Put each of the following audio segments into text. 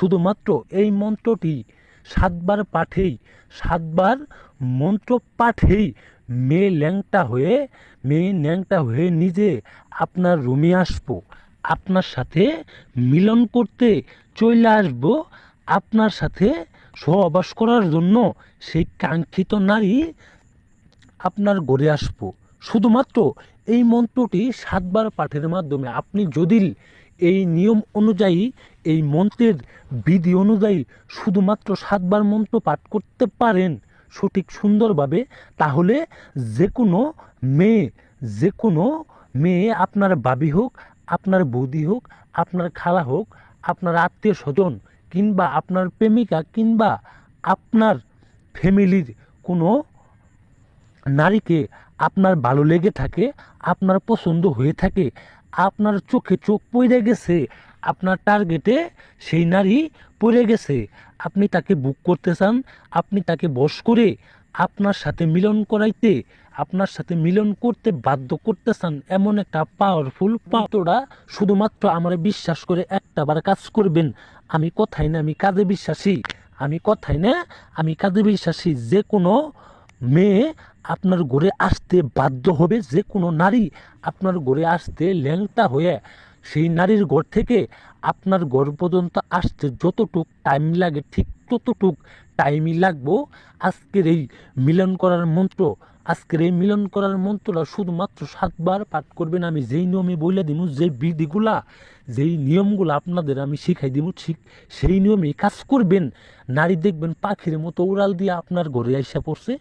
শুধুমাত্র এই মন্ত্রটি 7 বার পাঠেই, 7 বার মন্ত্র পাঠেই মেয়ে ল্যাংটা হয়ে নিজে আপনার রুমে আসবো, আপনার সাথে মিলন করতে চলে আসবো, আপনার সাথে সহবাস করার জন্য সেই কাঙ্ক্ষিত নারী আপনার ঘরে আসবো। শুধুমাত্র এই মন্ত্রটি 7 বার পাঠের মাধ্যমে আপনি যদি এই নিয়ম অনুযায়ী, এই মন্ত্রের বিধি অনুযায়ী শুধুমাত্র 7 বার মন্ত্র পাঠ করতে পারেন সঠিক সুন্দরভাবে, তাহলে যে কোনো মেয়ে আপনার ভাবি হোক, আপনার বৌদি হোক, আপনার খালা হোক, আপনার আত্মীয় স্বজন, কিংবা আপনার প্রেমিকা, কিংবা আপনার ফ্যামিলির কোনো নারীকে আপনার ভালো লেগে থাকে, আপনার পছন্দ হয়ে থাকে, আপনার চোখে চোখ পড়ে গেছে, আপনার টার্গেটে সেই নারী পড়ে গেছে, আপনি তাকে বুক করতে চান, আপনি তাকে বশ করে আপনার সাথে মিলন করাইতে, আপনার সাথে মিলন করতে বাধ্য করতে চান, এমন একটা পাওয়ারফুল পাত্রটা শুধুমাত্র আমার বিশ্বাস করে একটা বার কাজ করবেন। আমি কথাই না, আমি কাজে বিশ্বাসী, আমি কথাই না, আমি কাজে বিশ্বাসী। যে কোনো মেয়ে আপনার ঘরে আসতে বাধ্য হবে, যে কোনো নারী আপনার ঘরে আসতে ল্যাংটা হয়ে সেই নারীর ঘর থেকে আপনার ঘর পর্যন্ত আসতে যতটুক টাইম লাগে ঠিক ততটুক টাইমই লাগবো। আজকের এই মিলন করার মন্ত্রটা শুধুমাত্র 7 বার পাঠ করবেন। আমি যেই নিয়মে বলে দিব, যেই বিধিগুলা, যেই নিয়মগুলো আপনাদের আমি শিখাই দিব, ঠিক সেই নিয়মেই কাজ করবেন। নারী দেখবেন পাখির মতো উড়াল দিয়ে আপনার ঘরে আইসা পড়ছে,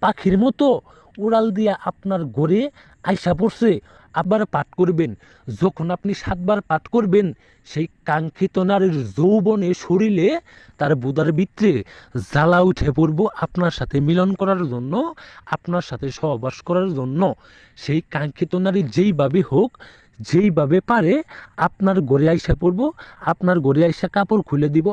পাখির মতো উড়াল দিয়ে আপনার ঘরে আইসা পড়ছে। আবার পাঠ করবেন, যখন আপনি 7 বার পাঠ করবেন, সেই কাঙ্ক্ষিত নারীর যৌবনে শরীরে তার বুদার ভিতরে জ্বালা উঠে পড়ব আপনার সাথে মিলন করার জন্য, আপনার সাথে সহবাস করার জন্য। সেই কাঙ্ক্ষিত নারী যেইভাবে হোক, যেইভাবে পারে আপনার ঘরে আইসা পড়ব, আপনার ঘরে আইসা কাপড় খুলে দিব।